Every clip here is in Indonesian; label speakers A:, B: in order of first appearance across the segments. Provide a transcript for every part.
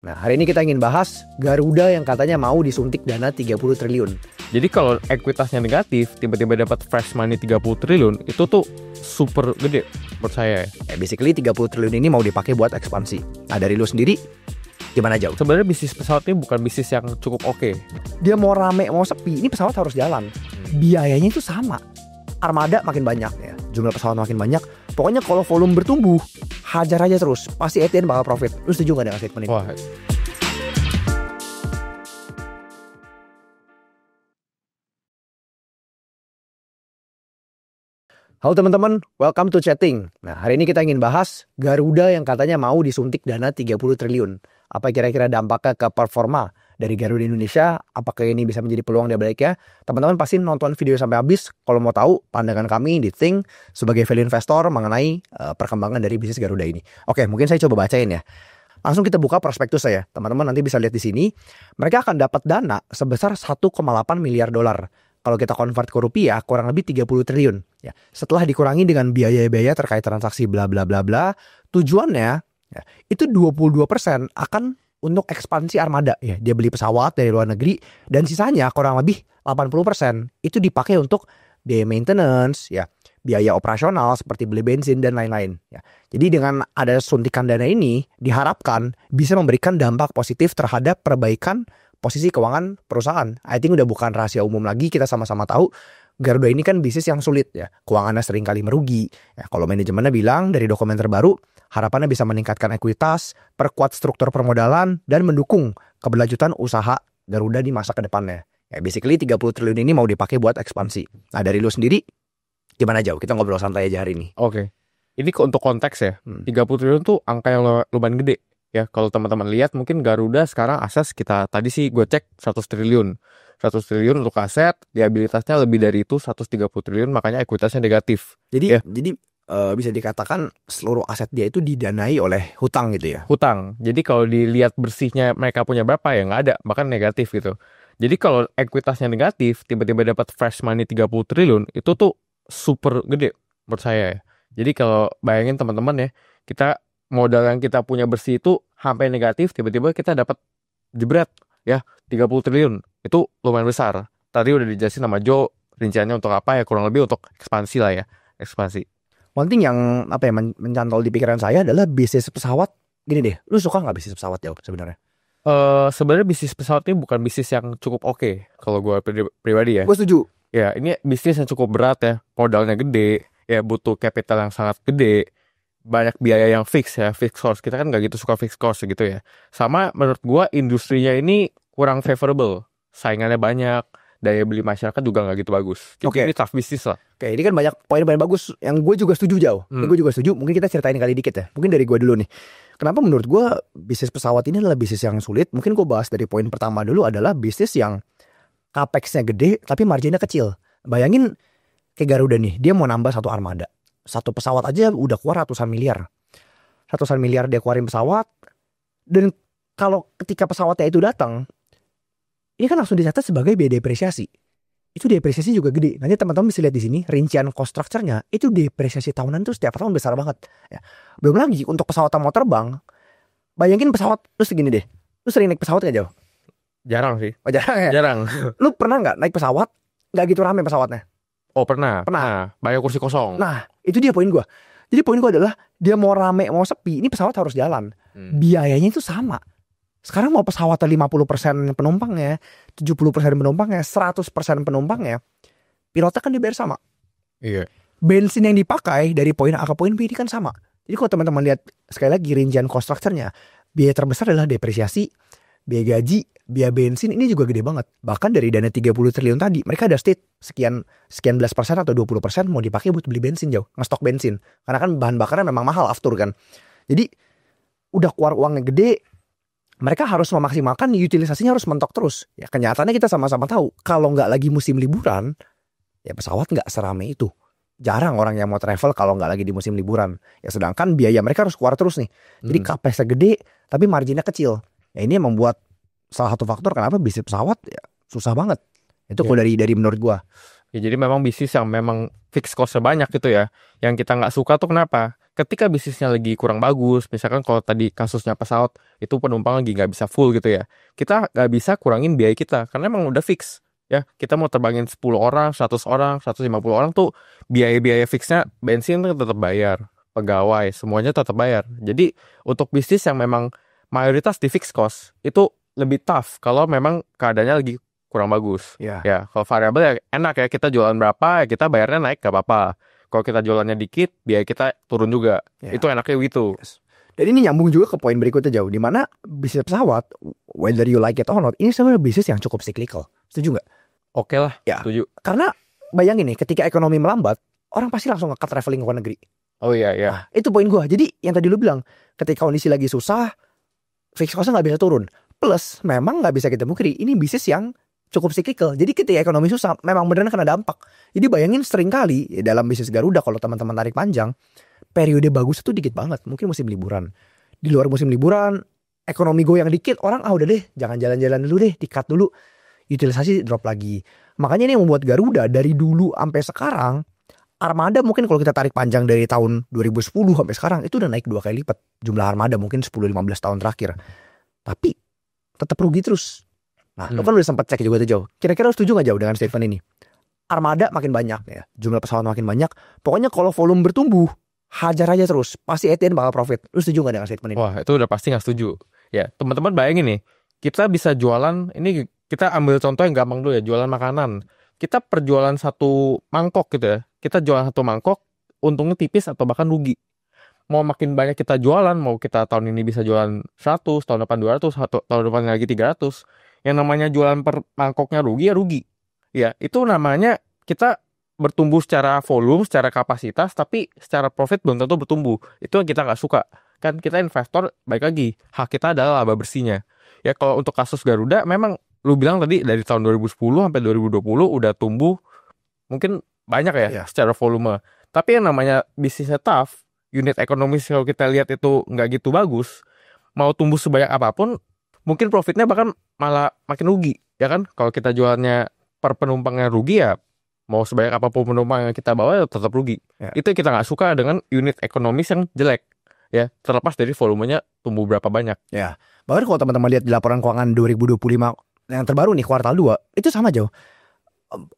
A: Nah, hari ini kita ingin bahas Garuda yang katanya mau disuntik dana 30 triliun.
B: Jadi kalau ekuitasnya negatif, tiba-tiba dapat fresh money 30 triliun, itu tuh super gede menurut saya.
A: Basically 30 triliun ini mau dipakai buat ekspansi. Nah, dari lu sendiri gimana jauh?
B: Sebenarnya bisnis pesawat ini bukan bisnis yang cukup oke.
A: Dia mau rame mau sepi, ini pesawat harus jalan. Biayanya itu sama. Armada makin banyak ya, jumlah pesawat makin banyak. Pokoknya kalau volume bertumbuh, hajar aja terus. Pasti ATN bakal profit. Lu setuju gak dengan statement ini?
B: Wah,
A: Halo teman-teman, welcome to chatting. Nah, hari ini kita ingin bahas Garuda yang katanya mau disuntik dana 30 triliun. Apa kira-kira dampaknya ke performa dari Garuda Indonesia? Apakah ini bisa menjadi peluang dia baliknya? Teman-teman pasti nonton video sampai habis kalau mau tahu pandangan kami di Think sebagai value investor mengenai perkembangan dari bisnis Garuda ini. Oke, mungkin saya coba bacain ya. Langsung kita buka prospektus saya. Teman-teman nanti bisa lihat di sini. Mereka akan dapat dana sebesar 1,8 miliar dolar. Kalau kita convert ke rupiah kurang lebih 30 triliun. Ya, setelah dikurangi dengan biaya-biaya terkait transaksi bla bla bla bla, tujuannya ya, itu 22% akan untuk ekspansi armada. Ya, dia beli pesawat dari luar negeri dan sisanya kurang lebih 80% itu dipakai untuk biaya maintenance, ya, biaya operasional seperti beli bensin dan lain-lain. Ya. Jadi dengan ada suntikan dana ini diharapkan bisa memberikan dampak positif terhadap perbaikan posisi keuangan perusahaan. I think udah bukan rahasia umum lagi, kita sama-sama tahu Garuda ini kan bisnis yang sulit ya, keuangannya sering kali merugi. Ya, kalau manajemennya bilang dari dokumen terbaru, harapannya bisa meningkatkan ekuitas, perkuat struktur permodalan, dan mendukung keberlanjutan usaha Garuda di masa ke depannya. Ya, basically 30 triliun ini mau dipakai buat ekspansi. Nah, dari lu sendiri gimana jauh? Kita ngobrol santai aja hari ini.
B: oke. Ini untuk konteks ya, 30 triliun tuh angka yang lumayan gede. Ya, kalau teman-teman lihat mungkin Garuda sekarang aset kita tadi sih gue cek 100 triliun. 100 triliun untuk aset, liabilitasnya lebih dari itu 130 triliun, makanya ekuitasnya negatif.
A: Jadi
B: Ya.
A: Bisa dikatakan seluruh aset dia itu didanai oleh hutang gitu ya.
B: Hutang. Jadi kalau dilihat bersihnya mereka punya berapa ya nggak ada, bahkan negatif gitu. Jadi kalau ekuitasnya negatif, tiba-tiba dapat fresh money 30 triliun, itu tuh super gede menurut saya ya. Jadi kalau bayangin teman-teman ya, kita modal yang kita punya bersih itu sampai negatif, tiba-tiba kita dapat jebret ya 30 triliun. Itu lumayan besar. Tadi udah dijelasin sama Joe rinciannya untuk apa ya, kurang lebih untuk ekspansi lah ya, ekspansi.
A: One thing yang mencantol di pikiran saya adalah bisnis pesawat. Gini deh, lu suka nggak bisnis pesawat jauh sebenarnya?
B: Sebenarnya bisnis pesawat ini bukan bisnis yang cukup oke kalau gue pribadi ya.
A: Gue setuju.
B: Ya, ini bisnis yang cukup berat ya, modalnya gede, ya butuh capital yang sangat gede, banyak biaya yang fix ya, fixed cost. Kita kan nggak gitu suka fixed cost gitu ya. Sama menurut gue industrinya ini kurang favorable, saingannya banyak, daya beli masyarakat juga nggak gitu bagus.
A: Oke.
B: Ini tough bisnis lah.
A: Oke, ini kan banyak poin-poin bagus yang gue juga setuju jauh. Gue juga setuju. Mungkin kita ceritain kali dikit ya. Mungkin dari gue dulu nih. Kenapa menurut gue bisnis pesawat ini adalah bisnis yang sulit? Mungkin gue bahas dari poin pertama dulu adalah bisnis yang capex-nya gede tapi marginnya kecil. Bayangin kayak Garuda nih, dia mau nambah satu armada. Satu pesawat aja udah keluar ratusan miliar. Ratusan miliar dia keluarin pesawat. Dan kalau ketika pesawatnya itu datang, ini kan langsung dicatat sebagai biaya depresiasi. Itu depresiasi juga gede. Nanti teman-teman bisa lihat di sini rincian cost structure-nya itu depresiasi tahunan tuh setiap tahun besar banget. Ya. Belum lagi untuk pesawat yang mau terbang. Bayangin pesawat lu segini deh. Lu sering naik pesawat gak jauh?
B: Jarang sih.
A: Oh, jarang ya?
B: Jarang.
A: Lu pernah nggak naik pesawat nggak gitu rame pesawatnya?
B: Oh pernah.
A: Pernah.
B: Banyak kursi kosong.
A: Nah itu dia poin gue. Jadi poin gue adalah dia mau rame mau sepi, ini pesawat harus jalan. Biayanya itu sama. Sekarang mau pesawatnya 50% penumpangnya, 70% penumpangnya, 100% penumpangnya, pilotnya kan dibayar sama.
B: Iya.
A: Bensin yang dipakai dari poin A ke poin B ini kan sama. Jadi kalau teman-teman lihat sekali lagi rincian cost structure-nya, biaya terbesar adalah depresiasi, biaya gaji, biaya bensin ini juga gede banget. Bahkan dari dana 30 triliun tadi, mereka ada state sekian belas persen atau 20% mau dipakai buat beli bensin jauh, ngestok bensin. Karena kan bahan bakarnya memang mahal aftur kan. Jadi udah keluar uangnya gede, mereka harus memaksimalkan utilisasinya harus mentok terus. Ya kenyataannya kita sama-sama tahu kalau nggak lagi musim liburan, ya pesawat nggak serame itu. Jarang orang yang mau travel kalau nggak lagi di musim liburan. Ya sedangkan biaya mereka harus keluar terus nih. Jadi capexnya gede tapi marginnya kecil. Ya ini yang membuat salah satu faktor kenapa bisnis pesawat ya susah banget. Itu kalau dari menurut gua.
B: Ya jadi memang bisnis yang memang fixed cost-nya banyak gitu ya. Yang kita nggak suka tuh kenapa? ketika bisnisnya lagi kurang bagus, misalkan kalau tadi kasusnya pesawat itu penumpang lagi nggak bisa full gitu ya, kita nggak bisa kurangin biaya kita karena emang udah fix ya. Kita mau terbangin 10 orang, 100 orang, 150 orang tuh biaya-biaya fixnya, bensin tuh tetap bayar, pegawai semuanya tetap bayar. Jadi untuk bisnis yang memang mayoritas di fixed cost itu lebih tough kalau memang keadaannya lagi kurang bagus.
A: Ya.
B: Ya, kalau variabel ya enak ya, kita jualan berapa ya kita bayarnya naik gak apa-apa. Kalau kita jualannya dikit, biaya kita turun juga.
A: Ya.
B: Itu enaknya gitu.
A: Yes. Dan ini nyambung juga ke poin berikutnya jauh, di mana bisnis pesawat, whether you like it or not, ini sebenarnya bisnis yang cukup cyclical. Setuju nggak?
B: Oke lah,
A: Ya.
B: setuju.
A: Karena bayangin nih, ketika ekonomi melambat, orang pasti langsung nge-cut traveling ke luar negeri.
B: Oh iya, iya.
A: Nah, itu poin gua. Jadi yang tadi lu bilang, ketika kondisi lagi susah, fixed cost-nya nggak bisa turun. Plus, memang nggak bisa kita mungkiri, ini bisnis yang cukup cyclical. Jadi ketika ekonomi susah, memang beneran kena dampak. Jadi bayangin sering kali dalam bisnis Garuda, kalau teman-teman tarik panjang, periode bagus itu dikit banget. Mungkin musim liburan. Di luar musim liburan, ekonomi goyang dikit, orang udah deh, jangan jalan-jalan dulu deh, di-cut dulu. Utilisasi drop lagi. Makanya ini yang membuat Garuda dari dulu sampai sekarang, armada mungkin kalau kita tarik panjang dari tahun 2010 sampai sekarang, itu udah naik 2 kali lipat. Jumlah armada mungkin 10-15 tahun terakhir. Tapi tetap rugi terus. Nah, lo kan udah sempat cek juga tuh Jauh. Kira-kira lo setuju gak Jauh dengan statement ini? Armada makin banyak ya, jumlah pesawat makin banyak. Pokoknya kalau volume bertumbuh, hajar aja terus. Pasti ATN bakal profit. Lo setuju gak dengan statement ini?
B: Wah, itu udah pasti gak setuju. Ya, teman-teman bayangin nih, kita bisa jualan, ini kita ambil contoh yang gampang dulu ya, jualan makanan. Kita perjualan satu mangkok gitu ya, kita jualan satu mangkok, untungnya tipis atau bahkan rugi. Mau makin banyak kita jualan, mau kita tahun ini bisa jualan 100, tahun depan 200, tahun depan lagi 300. Yang namanya jualan per mangkoknya rugi ya rugi. Ya, itu namanya kita bertumbuh secara volume, secara kapasitas, tapi secara profit belum tentu bertumbuh. Itu yang kita nggak suka. Kan kita investor, baik lagi, hak kita adalah laba bersihnya. Ya, kalau untuk kasus Garuda, memang lu bilang tadi dari tahun 2010 sampai 2020 udah tumbuh mungkin banyak ya secara volume. Tapi yang namanya bisnisnya tough, unit ekonomis kalau kita lihat itu nggak gitu bagus, mau tumbuh sebanyak apapun, mungkin profitnya bahkan malah makin rugi, ya kan? Kalau kita jualnya per penumpangnya rugi ya, mau sebanyak apapun penumpang yang kita bawa ya tetap rugi. Ya. Itu kita nggak suka dengan unit ekonomis yang jelek, ya. Terlepas dari volumenya tumbuh berapa banyak.
A: Ya, bahkan kalau teman-teman lihat di laporan keuangan 2025 yang terbaru nih kuartal 2, itu sama Jauh.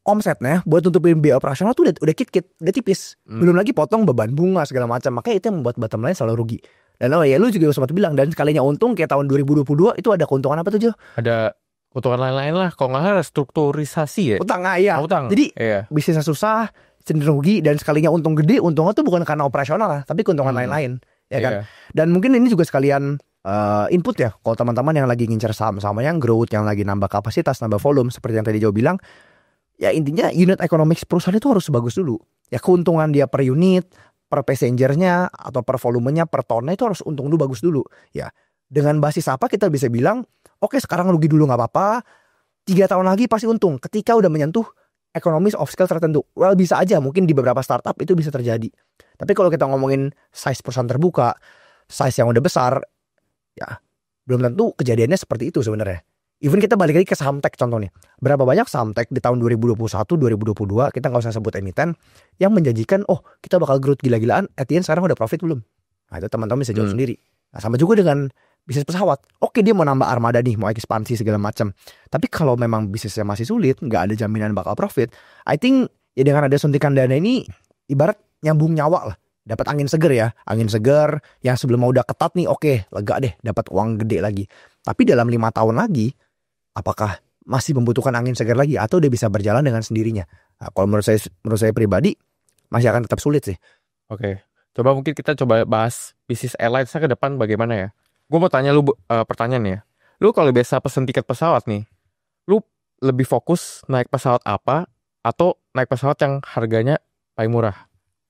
A: Omsetnya buat tutupin biaya operasional tuh udah kit-kit, udah tipis. Belum lagi potong beban bunga segala macam. Makanya itu yang membuat bottom line selalu rugi. Dan ya lu juga sempat bilang, dan sekalinya untung kayak tahun 2022 itu ada keuntungan apa tuh Jo?
B: Ada keuntungan lain-lain lah. Kalau nggak salah strukturisasi ya.
A: Utang ya.
B: Utang.
A: Jadi bisnisnya susah, cenderung rugi, dan sekalinya untung gede, untungnya tuh bukan karena operasional lah, tapi keuntungan lain-lain, ya kan? Dan mungkin ini juga sekalian input ya, kalau teman-teman yang lagi ngincer saham-saham yang growth, yang lagi nambah kapasitas, nambah volume, seperti yang tadi Jo bilang, ya intinya unit economics perusahaan itu harus bagus dulu. Ya keuntungan dia per unit, per passengernya, atau per volumenya, per tonnya itu harus untung dulu, bagus dulu. Ya, dengan basis apa kita bisa bilang, oke sekarang rugi dulu gak apa-apa, 3 tahun lagi pasti untung. Ketika udah menyentuh economies of scale tertentu. Well bisa aja, mungkin di beberapa startup itu bisa terjadi. Tapi kalau kita ngomongin size perusahaan terbuka, size yang udah besar, ya belum tentu kejadiannya seperti itu sebenarnya. Even kita balik lagi ke saham tech contohnya. Berapa banyak saham tech di tahun 2021, 2022, kita gak usah sebut emiten, yang menjanjikan, oh kita bakal growth gila-gilaan, at the end sekarang udah profit belum? Nah itu teman-teman bisa jawab sendiri. Nah sama juga dengan bisnis pesawat. Oke dia mau nambah armada nih, mau ekspansi segala macam. Tapi kalau memang bisnisnya masih sulit, gak ada jaminan bakal profit, I think ya dengan ada suntikan dana ini, ibarat nyambung nyawa lah. Dapat angin seger ya, angin seger yang sebelumnya udah ketat nih, oke lega deh, dapat uang gede lagi. Tapi dalam 5 tahun lagi, apakah masih membutuhkan angin segar lagi atau dia bisa berjalan dengan sendirinya? Nah, kalau menurut saya pribadi masih akan tetap sulit sih.
B: Oke, coba mungkin kita coba bahas bisnis airlines ke depan bagaimana ya. Gue mau tanya lu pertanyaan ya. Lu kalau biasa pesen tiket pesawat nih, lu lebih fokus naik pesawat apa atau naik pesawat yang harganya paling murah?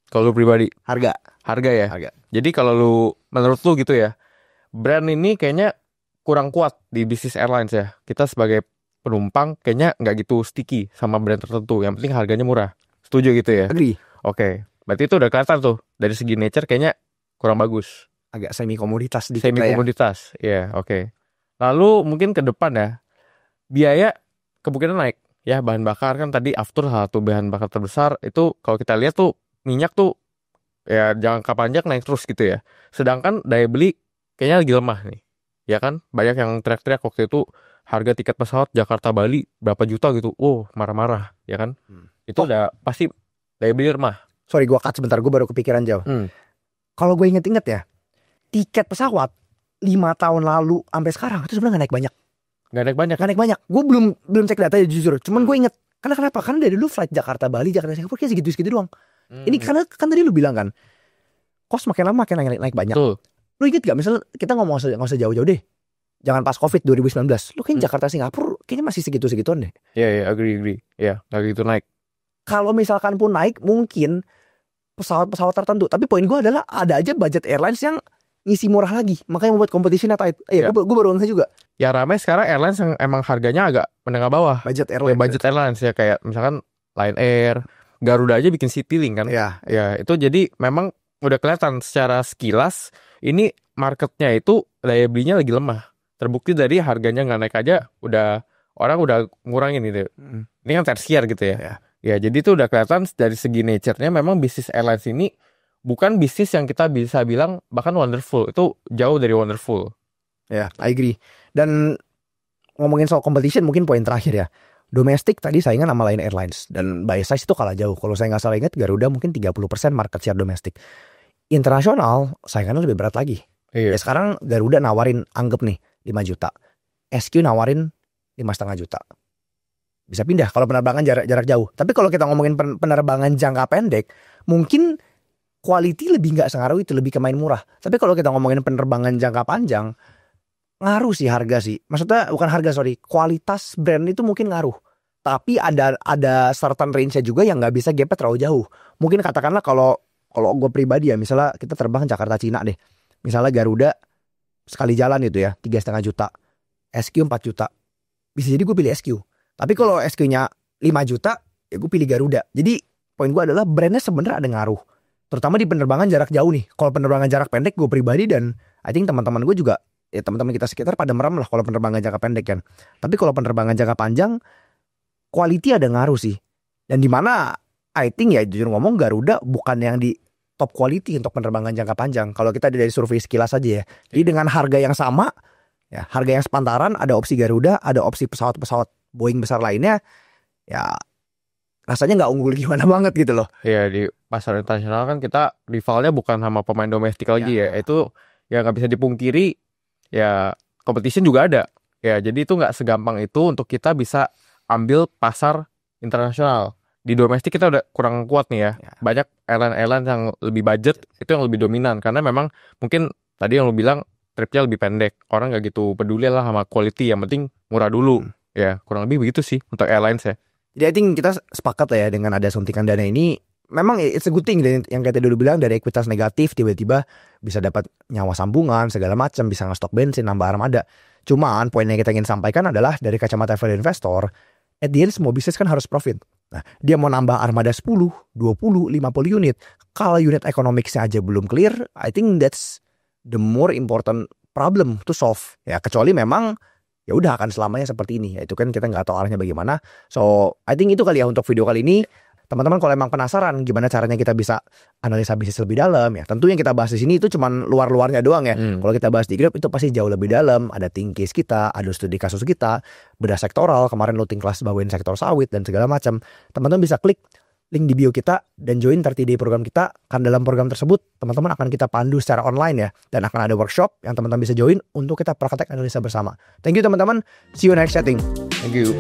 B: Kalau lu pribadi?
A: Harga
B: ya.
A: Harga.
B: Jadi kalau lu menurut lu gitu ya, brand ini kayaknya kurang kuat di bisnis airlines ya. Kita sebagai penumpang kayaknya nggak gitu sticky sama brand tertentu. Yang penting harganya murah. Setuju gitu ya?
A: Agree.
B: Oke. Berarti itu udah kelihatan tuh. Dari segi nature kayaknya kurang bagus.
A: Agak semi komoditas dikit.
B: Semi komoditas. Ya, oke. Lalu mungkin ke depan ya, biaya kemungkinan naik. Ya, bahan bakar kan tadi after salah satu bahan bakar terbesar. Itu kalau kita lihat tuh minyak tuh ya jangka panjang naik terus gitu ya. Sedangkan daya beli kayaknya lagi lemah nih. Ya kan, banyak yang teriak-teriak waktu itu harga tiket pesawat Jakarta Bali berapa juta gitu. Marah-marah, ya kan? Itu udah pasti daya beli lemah.
A: Sorry gue cut sebentar, gue baru kepikiran jauh. Kalau gue inget-inget ya, tiket pesawat 5 tahun lalu sampai sekarang itu sebenarnya gak naik banyak. Gue belum cek data ya jujur. Cuman gue inget, karena kenapa? Karena dari dulu flight Jakarta Bali, Jakarta Singapura kayak segitu-segitu doang. Ini karena kan tadi lu bilang kan, kos makin lama makin naik banyak.
B: Betul.
A: Lu inget gak misal kita ngomong nggak usah jauh-jauh deh, jangan pas Covid 2019, lu kan Jakarta Singapura kayaknya masih segitu-segituan deh.
B: Iya, agree. Iya, gak gitu naik.
A: Kalau misalkan pun naik mungkin pesawat-pesawat tertentu. Tapi poin gue adalah ada aja budget airlines yang ngisi murah lagi, makanya membuat competition tight. Gue baru ngeh juga.
B: Ya ramai sekarang airlines yang emang harganya agak menengah bawah.
A: Budget
B: Airlines ya, kayak misalkan Lion Air, Garuda aja bikin Citylink kan. Ya itu jadi memang udah kelihatan secara sekilas ini marketnya itu daya belinya lagi lemah. Terbukti dari harganya nggak naik aja orang udah ngurangin gitu. Ini kan tersier gitu ya. Ya jadi itu udah kelihatan dari segi nature-nya memang bisnis airlines ini bukan bisnis yang kita bisa bilang bahkan wonderful. Itu jauh dari wonderful.
A: Ya, I agree. Dan ngomongin soal competition mungkin poin terakhir ya. Domestik tadi saingan sama Lion Airlines. Dan by size itu kalah jauh. Kalau saya nggak salah ingat Garuda mungkin 30% market share domestik. Internasional saingannya lebih berat lagi.
B: Iya.
A: Ya sekarang Garuda nawarin anggap nih 5 juta. SQ nawarin 5,5 juta. Bisa pindah kalau penerbangan jarak jauh. Tapi kalau kita ngomongin penerbangan jangka pendek, mungkin quality lebih nggak sengaruh itu, lebih ke main murah. Tapi kalau kita ngomongin penerbangan jangka panjang, ngaruh sih harga sih. Maksudnya bukan harga, kualitas brand itu mungkin ngaruh. Tapi ada certain range-nya juga yang nggak bisa gapnya terlalu jauh. Mungkin katakanlah kalau gue pribadi ya, misalnya kita terbang Jakarta Cina deh. Misalnya Garuda sekali jalan itu ya 3,5 juta, SQ 4 juta. Bisa jadi gue pilih SQ. Tapi kalau SQ-nya 5 juta, ya gue pilih Garuda. Jadi poin gue adalah brandnya sebenarnya ada ngaruh. Terutama di penerbangan jarak jauh nih. Kalau penerbangan jarak pendek gue pribadi dan I think teman-teman gue juga, ya teman-teman kita sekitar pada merem lah kalau penerbangan jangka pendek kan. Tapi kalau penerbangan jangka panjang, quality ada ngaruh sih. Dan dimana I think ya jujur ngomong Garuda bukan yang di top quality untuk penerbangan jangka panjang. Kalau kita dari survei sekilas aja ya. Jadi dengan harga yang sama, ya harga yang sepantaran, ada opsi Garuda, ada opsi pesawat-pesawat Boeing besar lainnya, ya rasanya nggak unggul gimana banget gitu loh.
B: Ya di pasar internasional kan kita rivalnya bukan sama pemain domestik lagi ya. Itu ya nggak bisa dipungkiri. Ya competition juga ada. Ya jadi itu nggak segampang itu untuk kita bisa ambil pasar internasional. Di domestik kita udah kurang kuat nih ya. Banyak airline yang lebih budget itu yang lebih dominan karena memang mungkin tadi yang lu bilang tripnya lebih pendek. Orang nggak gitu peduli lah sama quality. Yang penting murah dulu. Ya kurang lebih begitu sih untuk airlines ya.
A: Jadi I think kita sepakat lah ya dengan ada suntikan dana ini. Memang it's a good thing yang kita dulu bilang dari ekuitas negatif tiba-tiba bisa dapat nyawa sambungan segala macam, bisa ngestok bensin, nambah armada. Cuman poin yang kita ingin sampaikan adalah dari kacamata value investor, at the end semua bisnis kan harus profit. Nah, dia mau nambah armada 10, 20, 50 unit. Kalau unit economicsnya aja belum clear, I think that's the more important problem to solve. Ya kecuali memang ya udah akan selamanya seperti ini. Ya, itu kan kita nggak tahu arahnya bagaimana. So I think itu kali ya untuk video kali ini. Teman-teman kalau emang penasaran gimana caranya kita bisa analisa bisnis lebih dalam ya. Tentu yang kita bahas di sini itu cuman luar-luarnya doang ya. Kalau kita bahas di Grab itu pasti jauh lebih dalam. Ada think case kita, ada studi kasus kita, bedah sektoral. Kemarin looting kelas bawain sektor sawit dan segala macam. Teman-teman bisa klik link di bio kita dan join 30 day program kita. Karena dalam program tersebut teman-teman akan kita pandu secara online ya. Dan akan ada workshop yang teman-teman bisa join untuk kita praktek analisa bersama. Thank you teman-teman. See you next chatting.
B: Thank you.